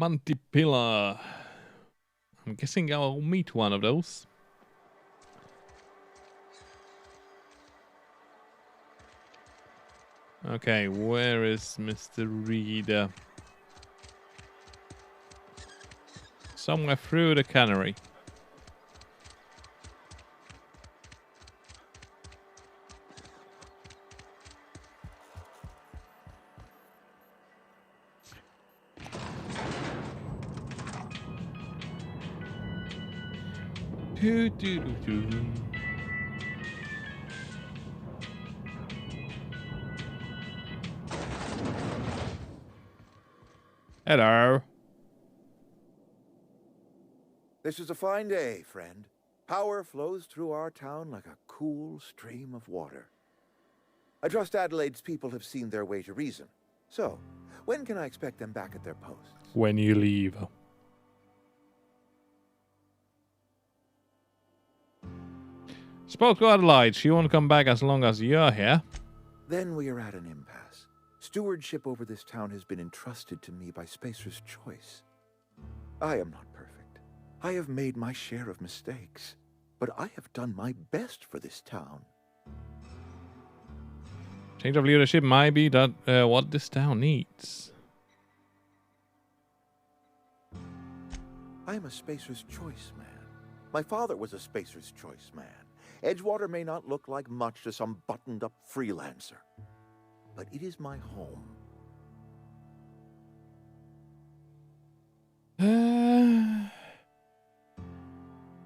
Mantipilla. I'm guessing I'll meet one of those. Okay, where is Mr. Reader? Somewhere through the cannery. Doo, doo, doo, doo. Hello. This is a fine day, friend. Power flows through our town like a cool stream of water. I trust Adelaide's people have seen their way to reason. So, when can I expect them back at their posts? When you leave. Spoke to Adelaide. She won't come back as long as you're here. Then we are at an impasse. Stewardship over this town has been entrusted to me by Spacer's Choice. I am not perfect. I have made my share of mistakes. But I have done my best for this town. Change of leadership might be that what this town needs. I am a Spacer's Choice man. My father was a Spacer's Choice man. Edgewater may not look like much to some buttoned-up freelancer, but it is my home.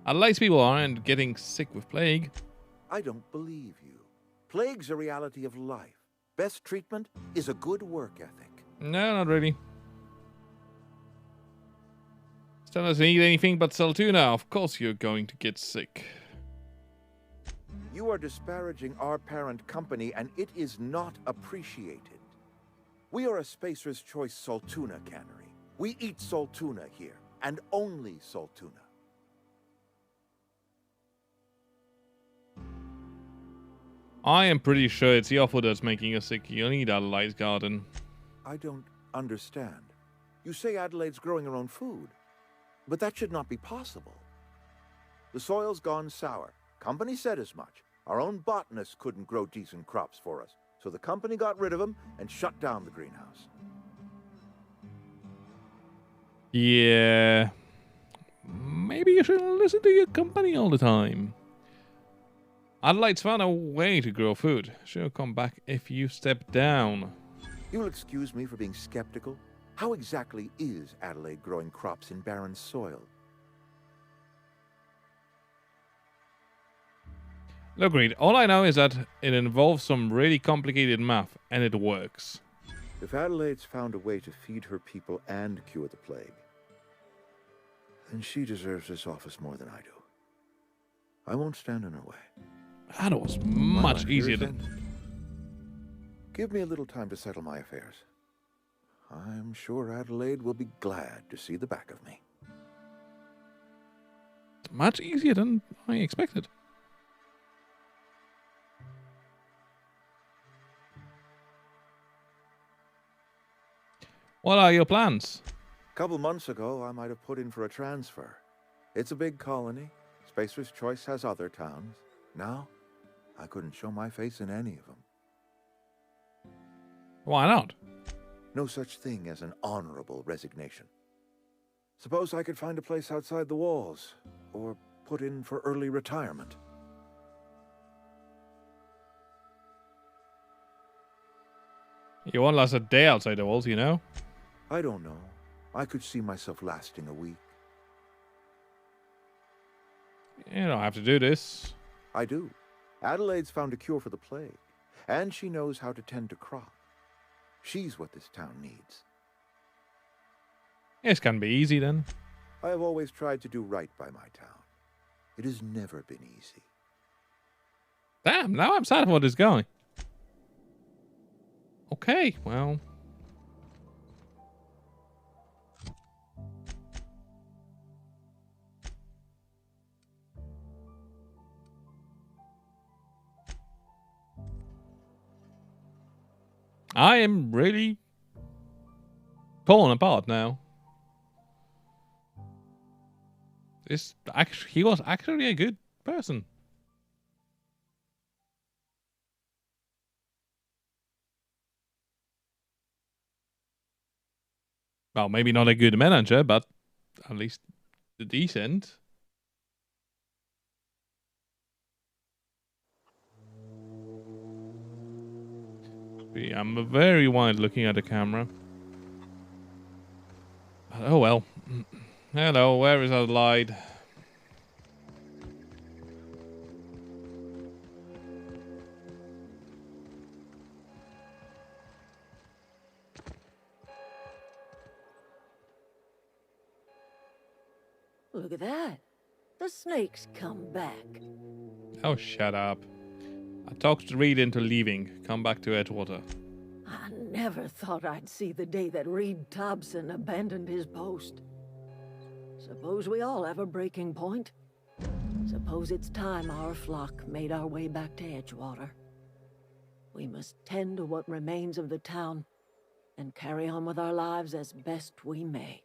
Adelaide's people aren't getting sick with plague. I don't believe you. Plague's a reality of life. Best treatment is a good work ethic. No, not really. Still doesn't eat anything but Saltuna. Of course you're going to get sick. You are disparaging our parent company, and it is not appreciated. We are a Spacer's Choice Saltuna cannery. We eat Saltuna here, and only Saltuna. I am pretty sure it's the offal that's making us sick. You need Adelaide's garden. I don't understand. You say Adelaide's growing her own food, but that should not be possible. The soil's gone sour. Company said as much. Our own botanists couldn't grow decent crops for us, so the company got rid of them and shut down the greenhouse. Yeah. Maybe you shouldn't listen to your company all the time. Adelaide's found a way to grow food. She'll come back if you step down. You'll excuse me for being skeptical. How exactly is Adelaide growing crops in barren soil? Look, Reed, all I know is that it involves some really complicated math, and it works. If Adelaide's found a way to feed her people and cure the plague, then she deserves this office more than I do. I won't stand in her way. That was much easier than... Give me a little time to settle my affairs. I'm sure Adelaide will be glad to see the back of me. Much easier than I expected. What are your plans? A couple months ago, I might have put in for a transfer. It's a big colony. Spacer's Choice has other towns. Now, I couldn't show my face in any of them. Why not? No such thing as an honorable resignation. Suppose I could find a place outside the walls, or put in for early retirement. You won't last a day outside the walls, you know? I don't know. I could see myself lasting a week. You don't have to do this. I do. Adelaide's found a cure for the plague, and she knows how to tend to crop. She's what this town needs. This can be easy then. I have always tried to do right by my town. It has never been easy. Damn, now I'm sad about this going. Okay, well... I am really falling apart now. He was actually a good person. Well, maybe not a good manager, but at least decent. I'm very wide looking at the camera. Oh well. Hello, where is Adelaide? Look at that. The snake's come back. Oh, shut up. I talked Reed into leaving. Come back to Edgewater. I never thought I'd see the day that Reed Thompson abandoned his post. Suppose we all have a breaking point. Suppose it's time our flock made our way back to Edgewater. We must tend to what remains of the town and carry on with our lives as best we may.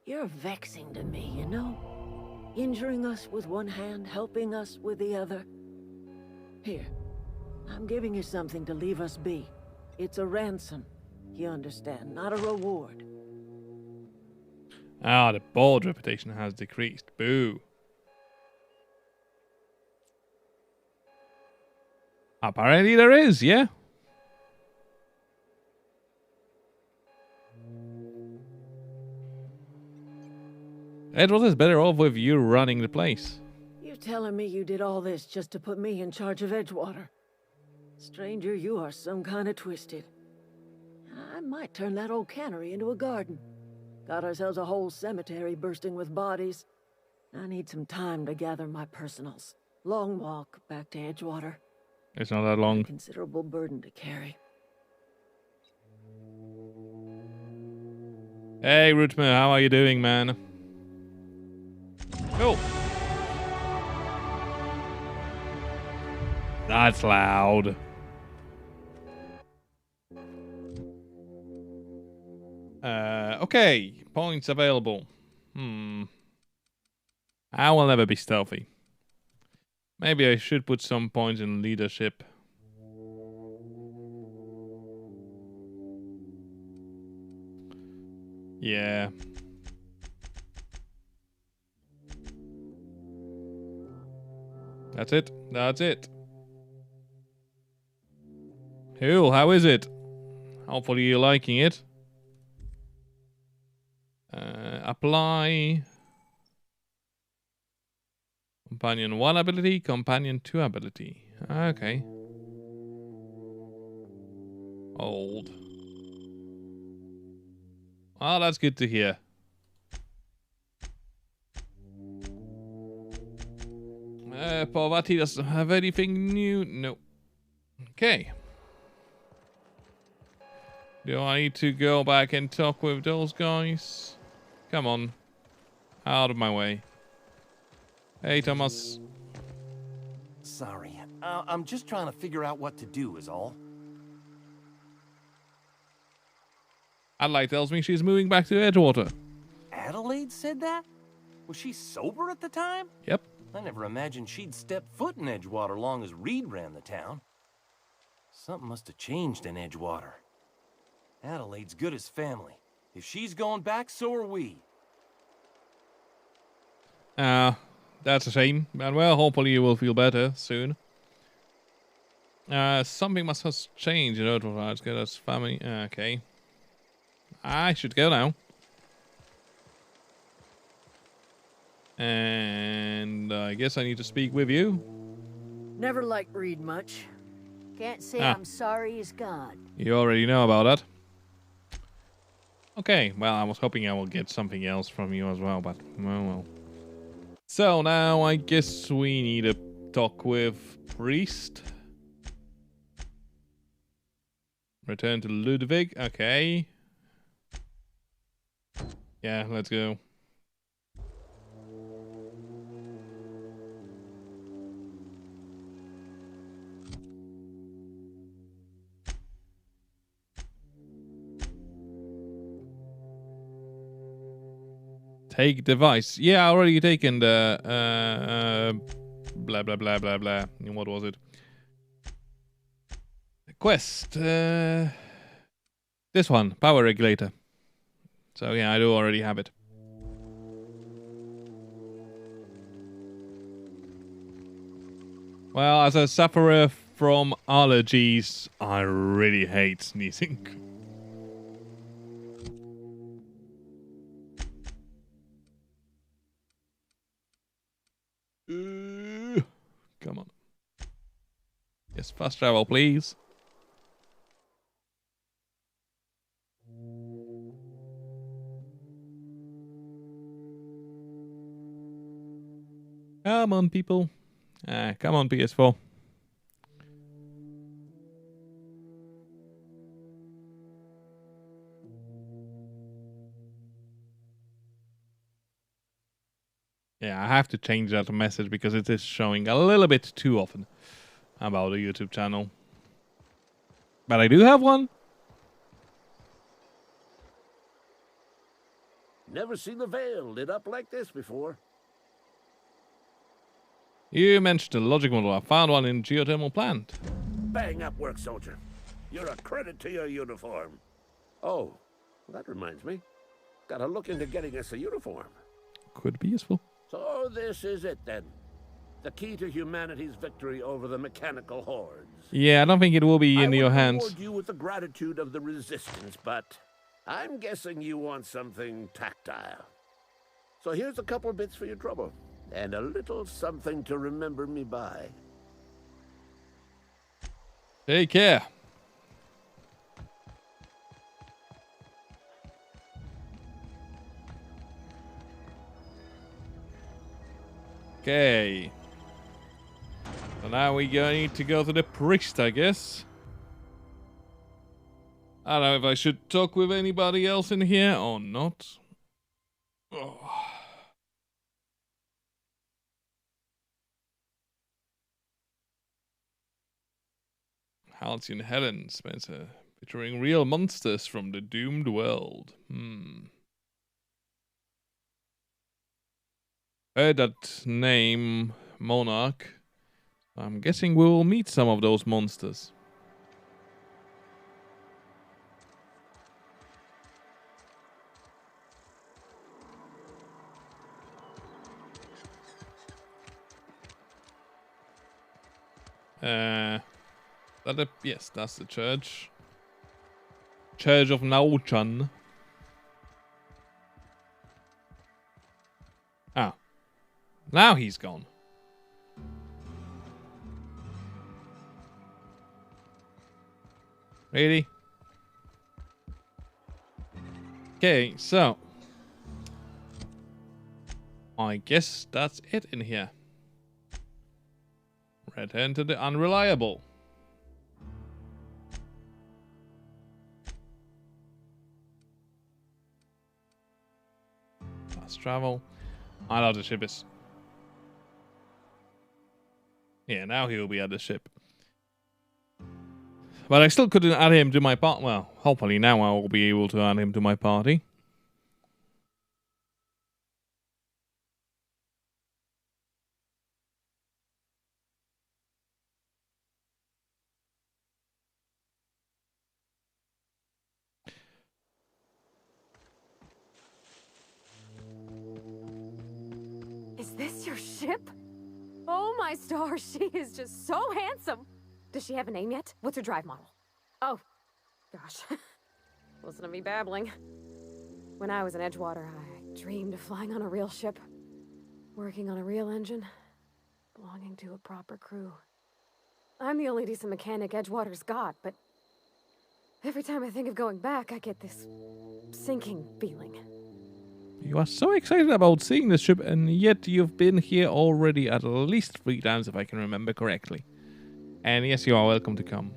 You're vexing to me, you know? Injuring us with one hand, helping us with the other. Here, I'm giving you something to leave us be. It's a ransom, you understand, not a reward. Ah, the board reputation has decreased. Boo. Apparently there is, yeah? Edgewater's better off with you running the place. You telling me you did all this just to put me in charge of Edgewater? Stranger, you are some kind of twisted. I might turn that old cannery into a garden. Got ourselves a whole cemetery bursting with bodies. I need some time to gather my personals. Long walk back to Edgewater. It's not that long. A considerable burden to carry. Hey, Rootman, how are you doing, man? Oh. That's loud. Okay. Points available. I will never be stealthy. Maybe I should put some points in leadership. Yeah. That's it. That's it. Cool, how is it? Hopefully you're liking it. Apply. Companion 1 ability, Companion 2 ability. Okay. Old. Well, that's good to hear. Parvati doesn't have anything new. No. Okay. Do I need to go back and talk with those guys? Come on. Out of my way. Hey, Thomas. Sorry. I'm just trying to figure out what to do is all. Adelaide tells me she's moving back to Edgewater. Adelaide said that? Was she sober at the time? Yep. I never imagined she'd step foot in Edgewater long as Reed ran the town. Something must have changed in Edgewater. Adelaide's good as family. If she's going back, so are we. That's a shame. But well, hopefully you will feel better soon. Something must have changed in Edgewater. Let's get us family. Okay. I should go now. And I guess I need to speak with you. Never liked Reed much. Can't say I'm sorry he's gone. You already know about that. Okay, well, I was hoping I will get something else from you as well, but well. So now I guess we need to talk with Priest. Return to Ludwig. Okay. Yeah, let's go. Take device. Yeah, I already taken the blah blah blah blah blah. What was it? Quest. This one, power regulator. So yeah, I do already have it. Well, as a sufferer from allergies, I really hate sneezing. Come on. Yes, fast travel, please. Come on, people. Come on, PS4. Yeah, I have to change that message because it is showing a little bit too often about a YouTube channel. But I do have one. Never seen the Vale lit up like this before. You mentioned a logic model. I found one in geothermal plant. Bang up work, soldier. You're a credit to your uniform. Oh, that reminds me. Gotta look into getting us a uniform. Could be useful. So this is it then. The key to humanity's victory over the mechanical hordes. Yeah, I don't think it will be in your hands. I would reward you with the gratitude of the resistance, but I'm guessing you want something tactile. So here's a couple of bits for your trouble, and a little something to remember me by. Take care. Okay. So now we need to go to the priest, I guess. I don't know if I should talk with anybody else in here or not. Oh. Halcyon Helen, Spencer. Featuring real monsters from the doomed world. Heard that name, Monarch. I'm guessing we will meet some of those monsters. Yes, that's the church. Church of Nauchan. Ah. Now he's gone. Really? Okay, so. I guess that's it in here. Return to the unreliable. Fast travel. I know the ship is. Yeah, now he will be at the ship. But I still couldn't add him to my party. Well, hopefully now I will be able to add him to my party. Is this your ship? Oh my stars, she is just so handsome. Does she have a name yet? What's her drive model? Oh, gosh. Listen to me babbling. When I was in Edgewater, I dreamed of flying on a real ship, working on a real engine, belonging to a proper crew. I'm the only decent mechanic Edgewater's got, but every time I think of going back, I get this sinking feeling. You are so excited about seeing this ship, and yet you've been here already at least 3 times, if I can remember correctly. And yes, you are welcome to come.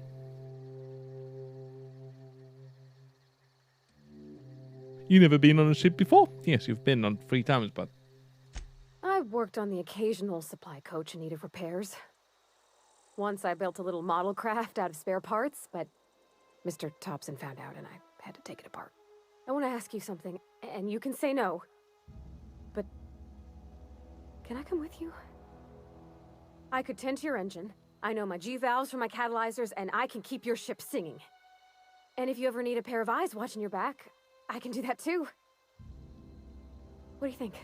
You never been on a ship before? Yes, you've been on 3 times, but... I worked on the occasional supply coach in need of repairs. Once I built a little model craft out of spare parts, but Mr. Thompson found out and I had to take it apart. I want to ask you something, and you can say no. Can I come with you? I could tend to your engine. I know my G-valves from my catalyzers, and I can keep your ship singing. And if you ever need a pair of eyes watching your back, I can do that too. What do you think?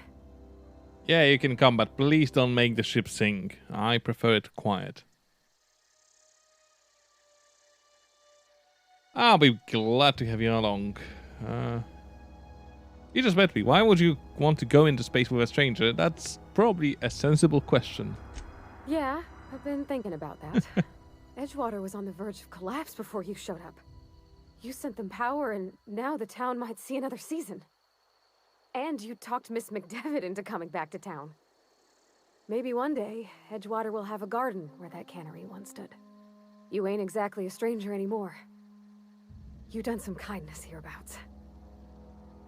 Yeah, you can come, but please don't make the ship sing. I prefer it quiet. I'll be glad to have you along. You just met me. Why would you want to go into space with a stranger? That's probably a sensible question. Yeah, I've been thinking about that. Edgewater was on the verge of collapse before you showed up. You sent them power, and now the town might see another season. And you talked Miss McDevitt into coming back to town. Maybe one day, Edgewater will have a garden where that cannery once stood. You ain't exactly a stranger anymore. You done some kindness hereabouts.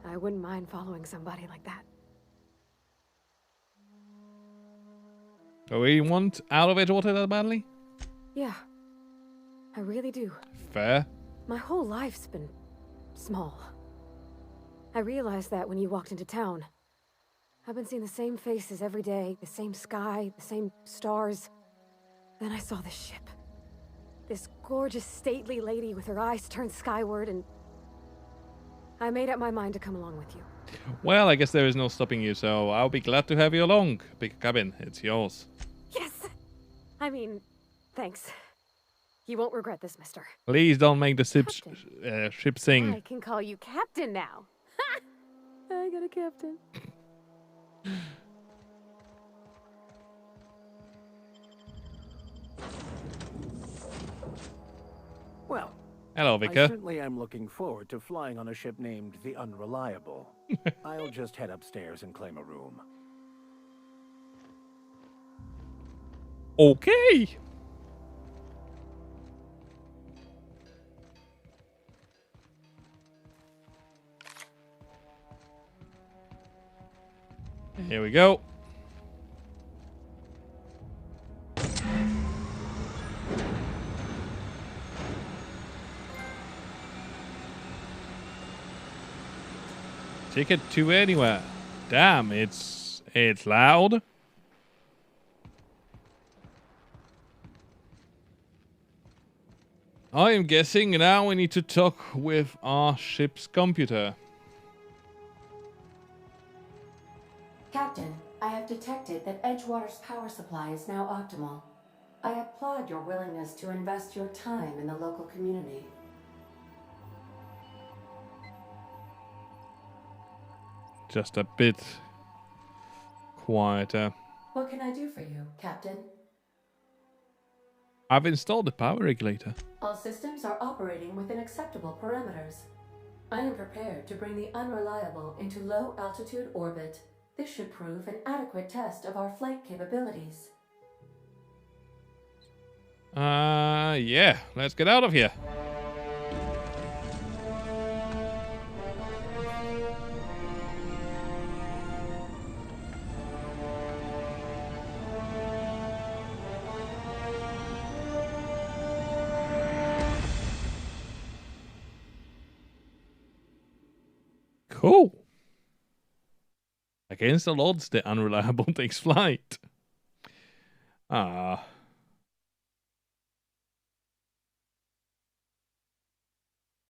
I wouldn't mind following somebody like that. Do we want out of Edgewater that badly? Yeah, I really do. Fair. My whole life's been small. I realized that when you walked into town. I've been seeing the same faces every day, the same sky, the same stars. Then I saw this ship. This gorgeous, stately lady with her eyes turned skyward, and I made up my mind to come along with you. Well, I guess there is no stopping you, so I'll be glad to have you along. Big cabin, it's yours. Yes! I mean, thanks. You won't regret this, mister. Please don't make the ship sing. I can call you Captain now. Ha! I got a captain. Well, Hello, I Vicar. certainly am looking forward to flying on a ship named the Unreliable. I'll just head upstairs and claim a room. Okay. Here we go. Ticket to anywhere. Damn, it's loud. I am guessing now we need to talk with our ship's computer. Captain, I have detected that Edgewater's power supply is now optimal. I applaud your willingness to invest your time in the local community. Just a bit quieter. What can I do for you, Captain? I've installed the power regulator. All systems are operating within acceptable parameters. I am prepared to bring the Unreliable into low-altitude orbit. This should prove an adequate test of our flight capabilities. Yeah, let's get out of here. Cool. Against all odds, the Unreliable takes flight. Ah.